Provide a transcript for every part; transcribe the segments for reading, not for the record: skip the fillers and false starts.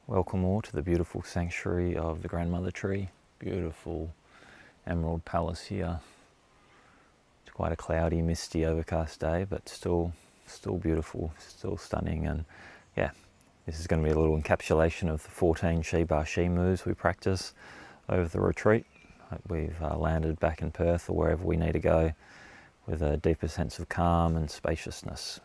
Welcome all to the beautiful sanctuary of the grandmother tree. Beautiful emerald palace here. It's quite a cloudy, misty, overcast day, but still beautiful, still stunning. And yeah, this is going to be a little encapsulation of the 14 Shi-Ba-Shi moves we practice over the retreat. We've landed back in Perth or wherever we need to go with a deeper sense of calm and spaciousness.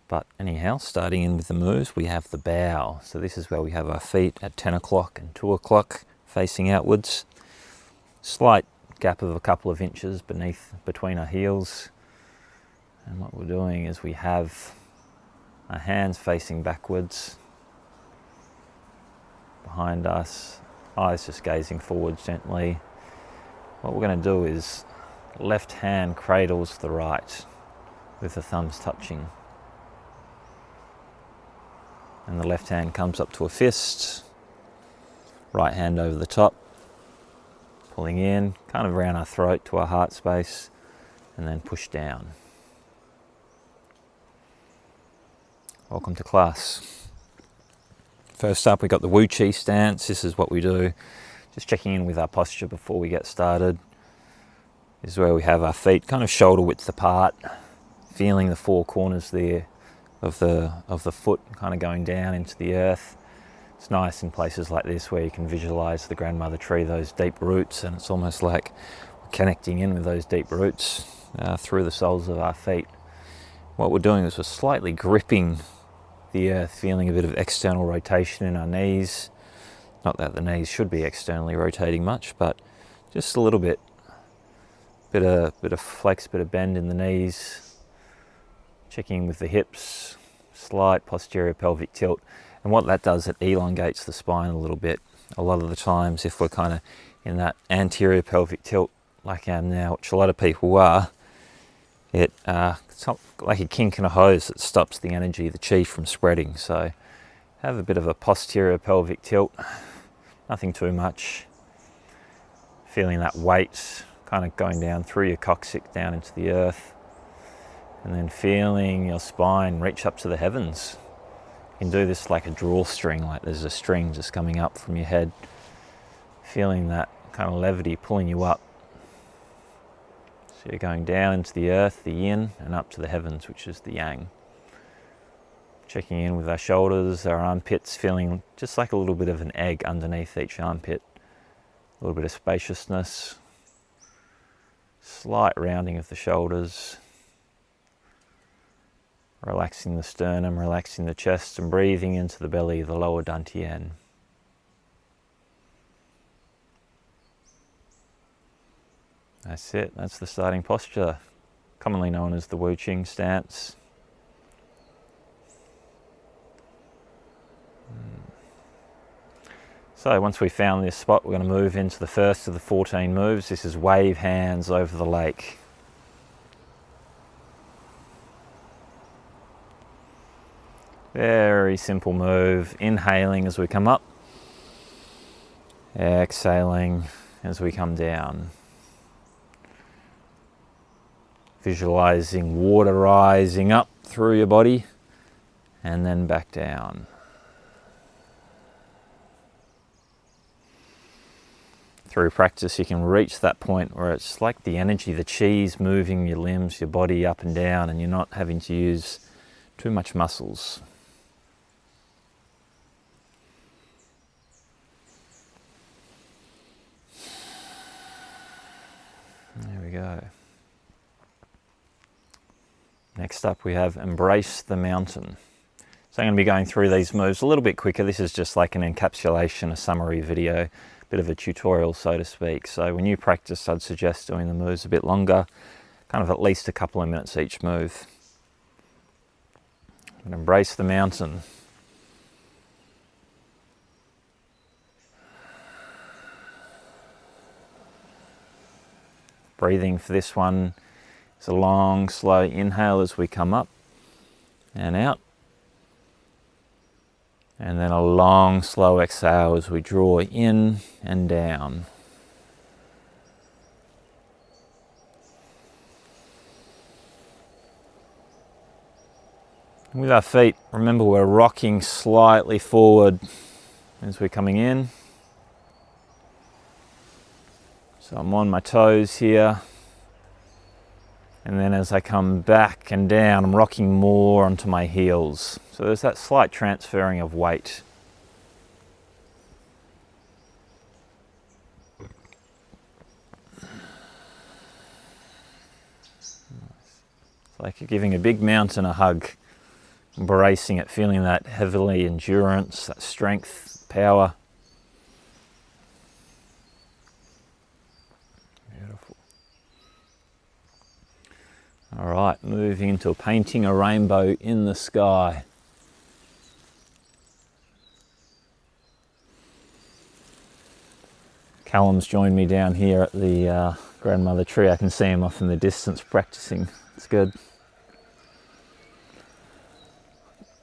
But anyhow, starting in with the moves, we have the bow. So this is where we have our feet at 10 o'clock and 2 o'clock facing outwards. Slight gap of a couple of inches between our heels. And what we're doing is we have our hands facing backwards behind us, eyes just gazing forwards gently. What we're going to do is left hand cradles the right with the thumbs touching. And the left hand comes up to a fist, right hand over the top, pulling in, kind of around our throat to our heart space, and then push down. Welcome to class. First up, we got the Wu Qi stance. This is what we do, just checking in with our posture before we get started. This is where we have our feet kind of shoulder width apart, feeling the four corners there of the foot kind of going down into the earth. It's nice in places like this where you can visualize the grandmother tree, those deep roots, and it's almost like we're connecting in with those deep roots through the soles of our feet. What we're doing is we're slightly gripping the earth, feeling a bit of external rotation in our knees. Not that the knees should be externally rotating much, but just a little bit. Bit of flex, bit of bend in the knees. Checking with the hips, slight posterior pelvic tilt. And what that does, it elongates the spine a little bit. A lot of the times, if we're kind of in that anterior pelvic tilt like I am now, which a lot of people are, it's like a kink in a hose that stops the energy, the chi from spreading. So have a bit of a posterior pelvic tilt, nothing too much. Feeling that weight kind of going down through your coccyx down into the earth. And then feeling your spine reach up to the heavens. You can do this like a drawstring, like there's a string just coming up from your head. Feeling that kind of levity pulling you up. So you're going down into the earth, the yin, and up to the heavens, which is the yang. Checking in with our shoulders, our armpits, feeling just like a little bit of an egg underneath each armpit. A little bit of spaciousness. Slight rounding of the shoulders. Relaxing the sternum, relaxing the chest, and breathing into the belly, the lower dantian. That's it, that's the starting posture, commonly known as the Wu Qi stance. So once we've found this spot, we're going to move into the first of the 14 moves. This is wave hands over the lake. Very simple move, inhaling as we come up, exhaling as we come down. Visualizing water rising up through your body and then back down. Through practice, you can reach that point where it's like the energy, the chi's moving your limbs, your body up and down, and you're not having to use too much muscles. There we go. Next up we have Embrace the Mountain. So I'm going to be going through these moves a little bit quicker. This is just like an encapsulation, a summary video, a bit of a tutorial so to speak. So when you practice, I'd suggest doing the moves a bit longer, kind of at least a couple of minutes each move. And embrace the mountain. Breathing for this one is a long, slow inhale as we come up and out. And then a long, slow exhale as we draw in and down. With our feet, remember we're rocking slightly forward as we're coming in. So I'm on my toes here. And then as I come back and down, I'm rocking more onto my heels. So there's that slight transferring of weight. It's like you're giving a big mountain a hug, embracing it, feeling that heavily endurance, that strength, power. Beautiful. All right, moving into painting a rainbow in the sky. Callum's joined me down here at the grandmother tree. I can see him off in the distance practicing. It's good.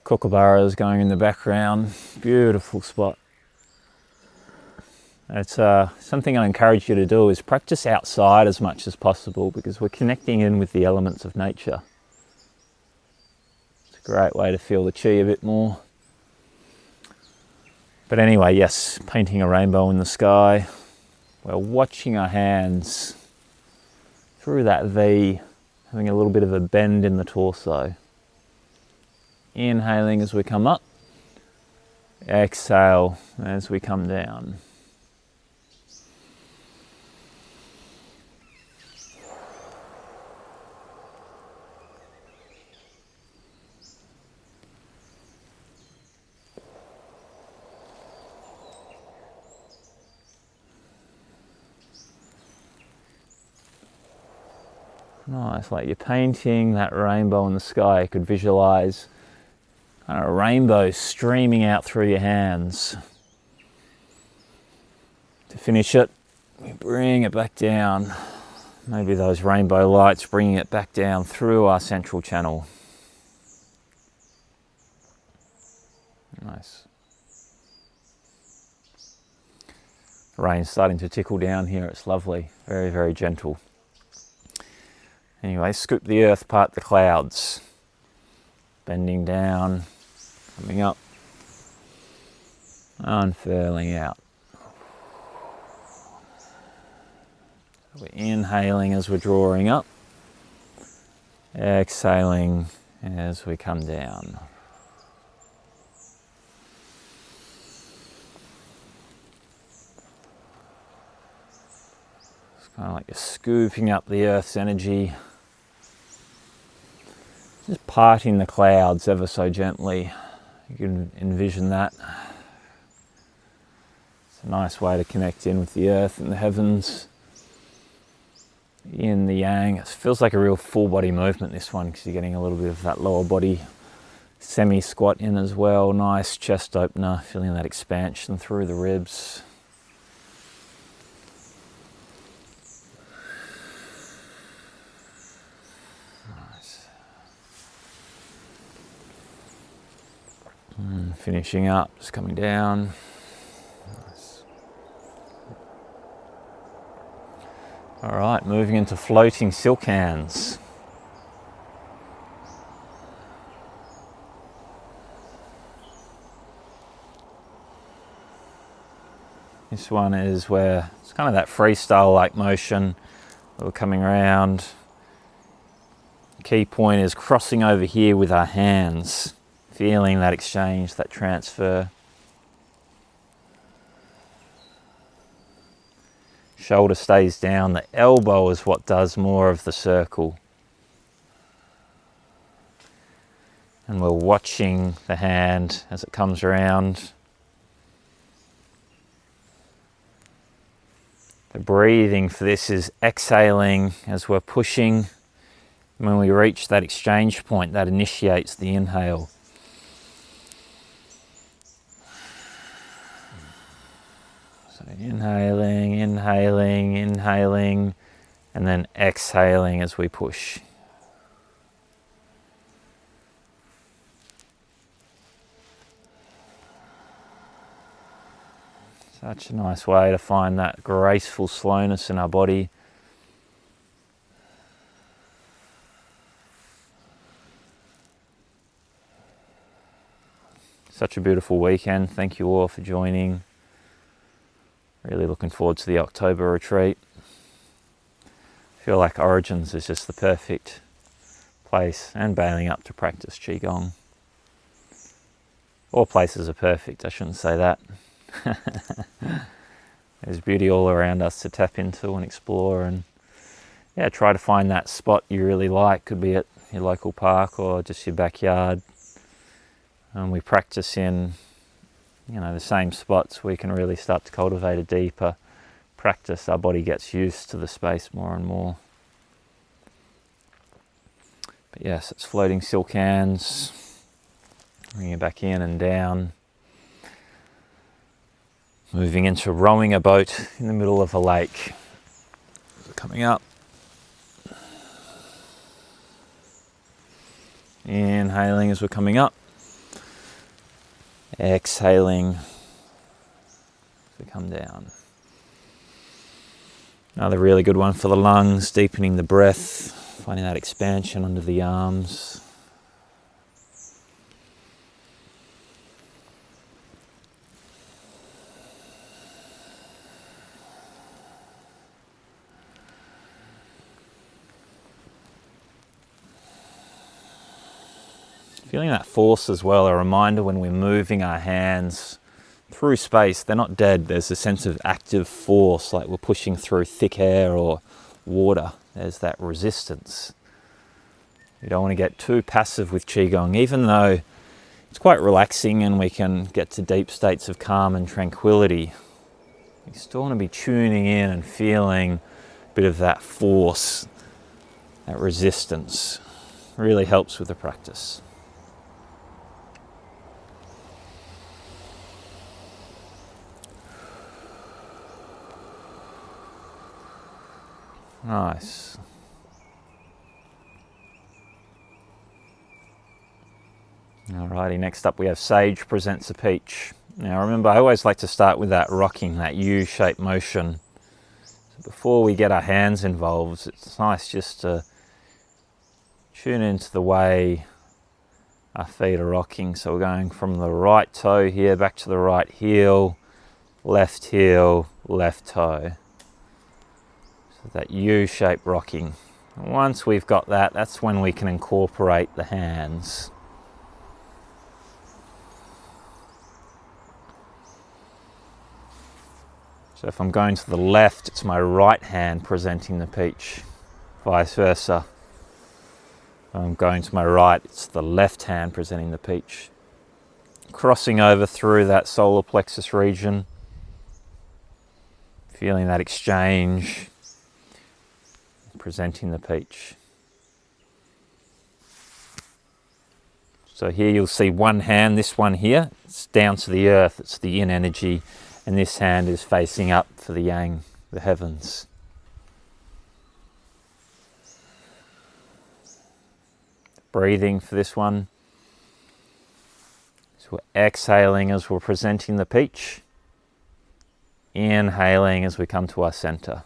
Kookaburras going in the background. Beautiful spot. It's something I encourage you to do is practice outside as much as possible, because we're connecting in with the elements of nature. It's a great way to feel the Qi a bit more. But anyway, yes, painting a rainbow in the sky. We're watching our hands through that V, having a little bit of a bend in the torso. Inhaling as we come up. Exhale as we come down. Nice, like you're painting that rainbow in the sky. You could visualize kind of a rainbow streaming out through your hands. To finish it, we bring it back down. Maybe those rainbow lights bringing it back down through our central channel. Nice. Rain's starting to tickle down here. It's lovely, very, very gentle. Anyway, scoop the earth, part the clouds. Bending down, coming up, unfurling out. So we're inhaling as we're drawing up, exhaling as we come down. It's kind of like you're scooping up the earth's energy. Just parting the clouds ever so gently. You can envision that. It's a nice way to connect in with the earth and the heavens. Yin, the yang. It feels like a real full body movement, this one, because you're getting a little bit of that lower body semi-squat in as well. Nice chest opener, feeling that expansion through the ribs. Finishing up, just coming down. Nice. All right, moving into floating silk hands. This one is where it's kind of that freestyle-like motion. We're coming around. Key point is crossing over here with our hands. Feeling that exchange, that transfer. Shoulder stays down, the elbow is what does more of the circle. And we're watching the hand as it comes around. The breathing for this is exhaling as we're pushing. When we reach that exchange point, that initiates the inhale. So inhaling, inhaling, inhaling, and then exhaling as we push. Such a nice way to find that graceful slowness in our body. such a beautiful weekend. Thank you all for joining. Really looking forward to the October retreat. I feel like Origins is just the perfect place, and Bailing Up, to practice Qi-Gong. All places are perfect, I shouldn't say that. There's beauty all around us to tap into and explore, and yeah, try to find that spot you really like. Could be at your local park or just your backyard. And we practice in, the same spots. We can really start to cultivate a deeper practice. Our body gets used to the space more and more. But yes, it's floating silk hands. Bring it back in and down. Moving into rowing a boat in the middle of a lake. So coming up. Inhaling as we're coming up. Exhaling as we come down. Another really good one for the lungs, deepening the breath, finding that expansion under the arms. Feeling that force as well, a reminder when we're moving our hands through space, they're not dead. There's a sense of active force, like we're pushing through thick air or water. There's that resistance. You don't want to get too passive with Qigong, even though it's quite relaxing and we can get to deep states of calm and tranquility. You still want to be tuning in and feeling a bit of that force, that resistance. Really helps with the practice. Nice. Alrighty, next up we have Sage presents a peach. Now remember, I always like to start with that rocking, that U-shaped motion. So before we get our hands involved, it's nice just to tune into the way our feet are rocking. So we're going from the right toe here back to the right heel, left toe. That U-shaped rocking. And once we've got that, that's when we can incorporate the hands. So if I'm going to the left, it's my right hand presenting the peach. Vice versa. If I'm going to my right, it's the left hand presenting the peach. Crossing over through that solar plexus region. Feeling that exchange. Presenting the peach. So here you'll see one hand, this one here, it's down to the earth, it's the yin energy, and this hand is facing up for the yang, the heavens. Breathing for this one. So we're exhaling as we're presenting the peach. Inhaling as we come to our center.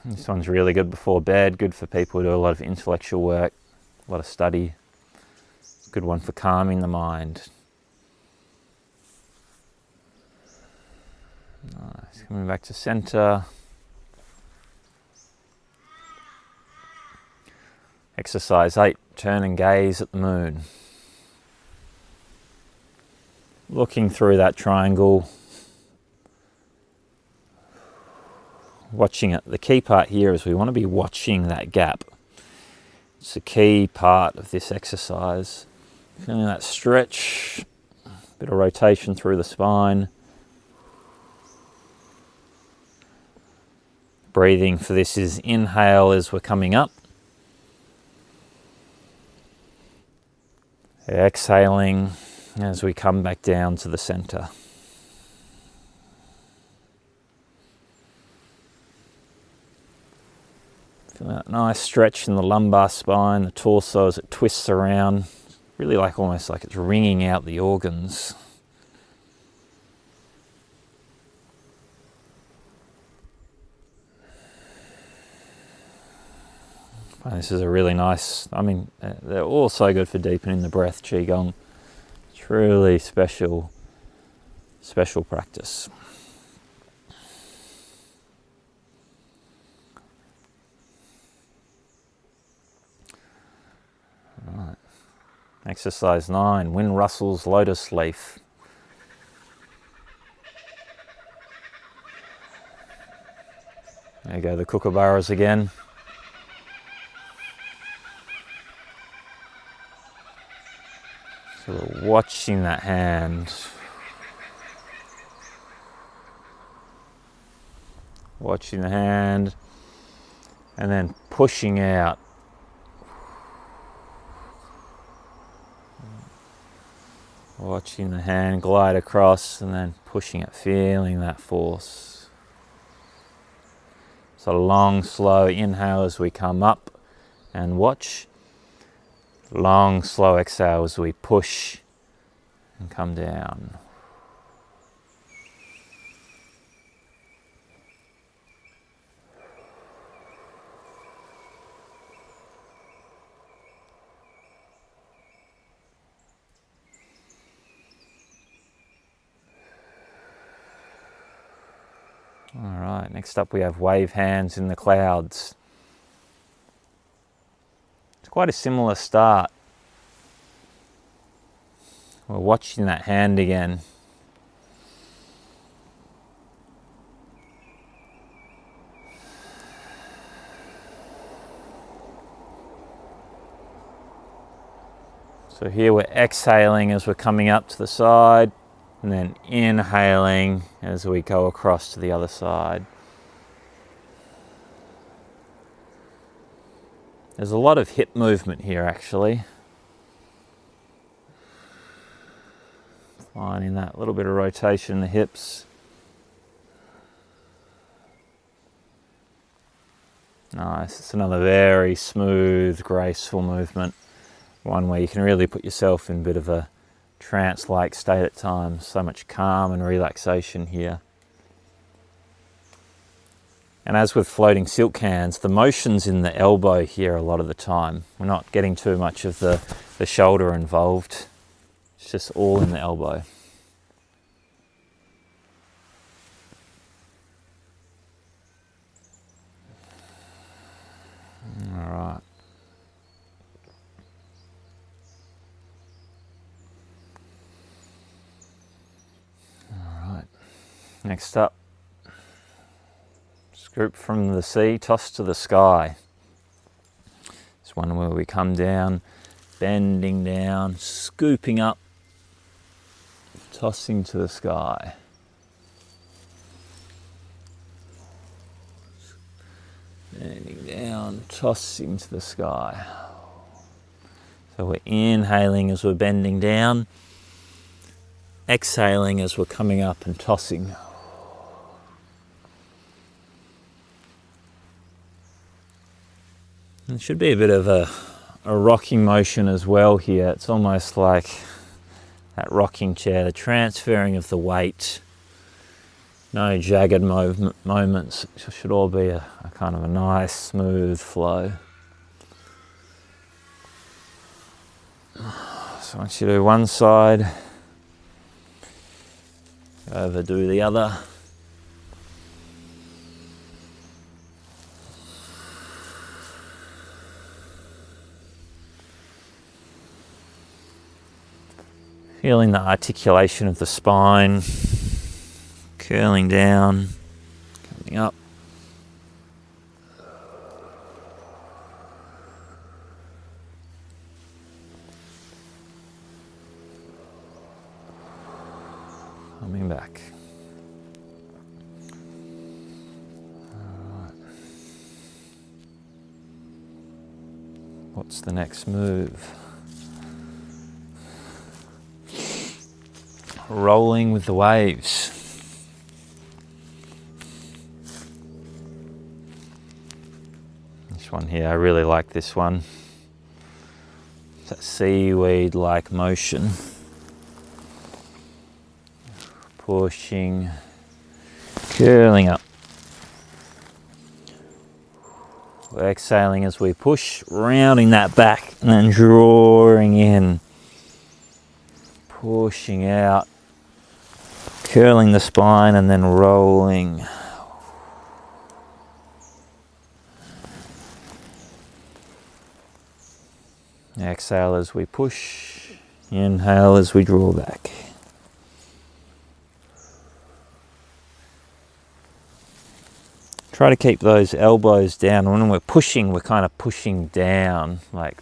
This one's really good before bed, good for people who do a lot of intellectual work, a lot of study. Good one for calming the mind. Nice. Coming back to center. Exercise 8, turn and gaze at the moon. Looking through that triangle. Watching it. The key part here is we want to be watching that gap. It's a key part of this exercise. Feeling that stretch, a bit of rotation through the spine. Breathing for this is inhale as we're coming up. Exhaling as we come back down to the center. Feeling that nice stretch in the lumbar spine, the torso as it twists around. Really almost like it's wringing out the organs. And this is a really nice, I mean, they're all so good for deepening the breath, Qi-Gong. It's really special practice. Right. Exercise 9, Wind Russell's Lotus Leaf. There you go, the kookaburras again. So we're watching that hand. Watching the hand and then pushing out. Watching the hand glide across and then pushing it, feeling that force. So long, slow inhale as we come up and watch. Long, slow exhale as we push and come down. All right, next up we have wave hands in the clouds. It's quite a similar start. We're watching that hand again. So here we're exhaling as we're coming up to the side, and then inhaling as we go across to the other side. There's a lot of hip movement here actually. Finding that little bit of rotation in the hips. Nice, it's another very smooth, graceful movement. One where you can really put yourself in a bit of a trance-like state at times. So much calm and relaxation here. And as with floating silk hands, the motion's in the elbow here a lot of the time. We're not getting too much of the shoulder involved. It's just all in the elbow. All right. All right. Next up, scoop from the sea, toss to the sky. It's one where we come down, bending down, scooping up, tossing to the sky. Bending down, tossing to the sky. So we're inhaling as we're bending down, exhaling as we're coming up and tossing. It should be a bit of a rocking motion as well here. It's almost like that rocking chair, the transferring of the weight. No jagged moments. It should all be a kind of a nice, smooth flow. So once you do one side, overdo the other. Feeling the articulation of the spine, curling down, coming up. Coming back. All right. What's the next move? Rolling with the waves. This one here, I really like this one. It's that seaweed-like motion. Pushing, curling up. Exhaling as we push, rounding that back and then drawing in, pushing out, curling the spine and then rolling. Exhale as we push, inhale as we draw back. Try to keep those elbows down. When we're pushing, we're kind of pushing down like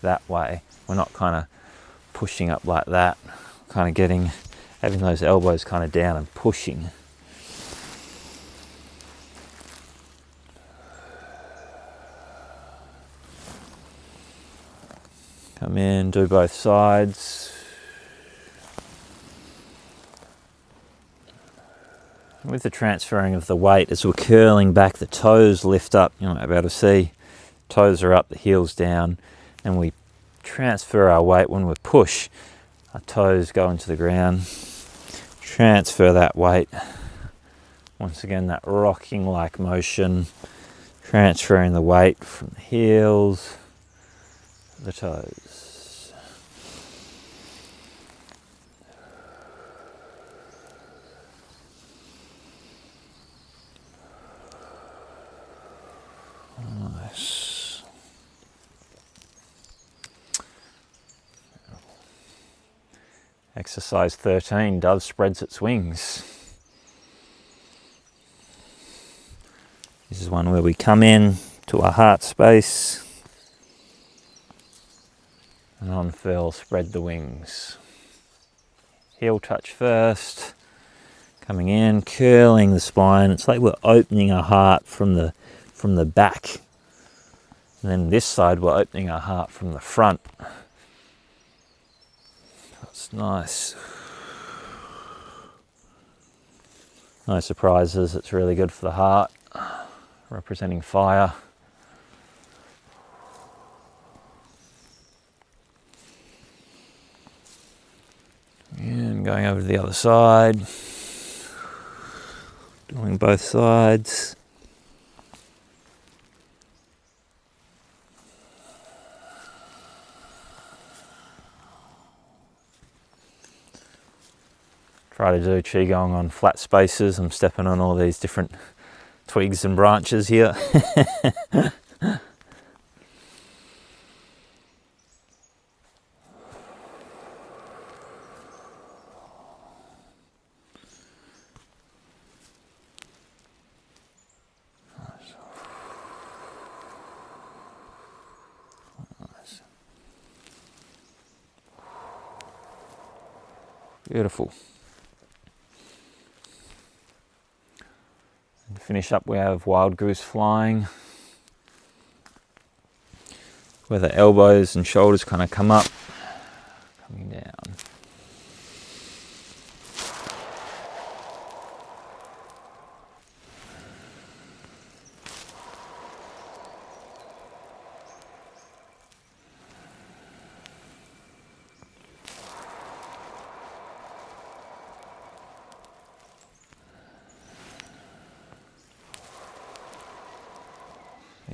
that way. We're not kind of pushing up like that. Kind of having those elbows kind of down and pushing. Come in, do both sides. With the transferring of the weight, as we're curling back, the toes lift up. You might be able to see, toes are up, the heels down, and we transfer our weight when we push. Our toes go into the ground. Transfer that weight. Once again, that rocking-like motion, transferring the weight from the heels to the toes. Nice. Exercise 13, dove spreads its wings. This is one where we come in to our heart space and unfurl, spread the wings. Heel touch first, coming in, curling the spine. It's like we're opening our heart from the back. And then this side we're opening our heart from the front. That's nice. No surprises, it's really good for the heart, representing fire. And going over to the other side, doing both sides. Try to do Qi-Gong on flat spaces. I'm stepping on all these different twigs and branches here. Beautiful. And to finish up, we have wild goose flying, where the elbows and shoulders kind of come up, coming down.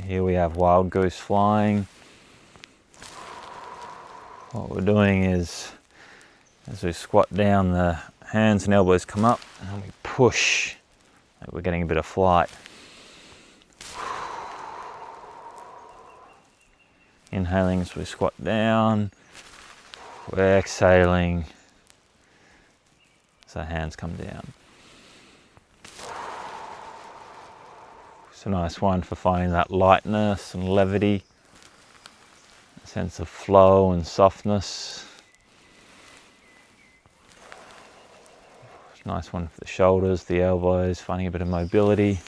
Here we have wild goose flying. What we're doing is, as we squat down, the hands and elbows come up and we push, like we're getting a bit of flight. Inhaling as we squat down, we're exhaling as our hands come down. It's a nice one for finding that lightness and levity, a sense of flow and softness. It's a nice one for the shoulders, the elbows, finding a bit of mobility.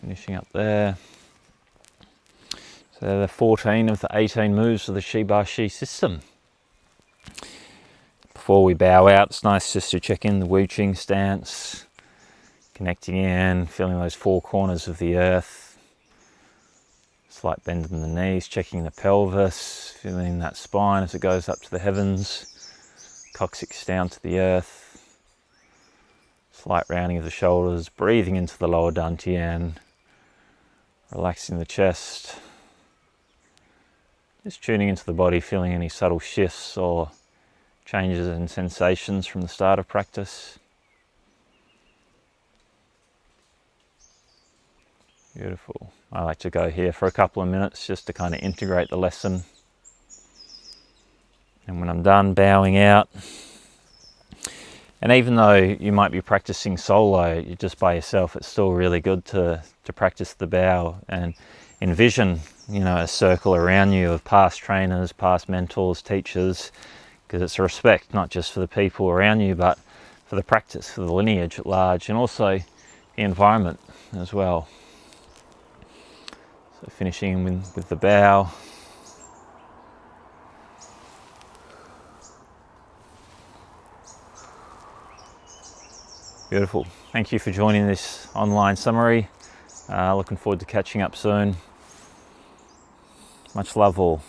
Finishing up there. So they're the 14 of the 18 moves of the Shi-Ba-Shi system. Before we bow out, it's nice just to check in the Wu Ching stance. Connecting in, feeling those four corners of the earth. Slight bend in the knees, checking the pelvis, feeling that spine as it goes up to the heavens. Coccyx down to the earth. Slight rounding of the shoulders, breathing into the lower dantian. Relaxing the chest. Just tuning into the body, feeling any subtle shifts or changes in sensations from the start of practice. Beautiful. I like to go here for a couple of minutes just to kind of integrate the lesson. And when I'm done, bowing out. And even though you might be practicing solo, you're just by yourself, it's still really good to practice the bow and envision, a circle around you of past trainers, past mentors, teachers, because it's a respect not just for the people around you, but for the practice, for the lineage at large, and also the environment as well. So finishing with the bow. Beautiful. Thank you for joining this online summary. Looking forward to catching up soon. Much love all.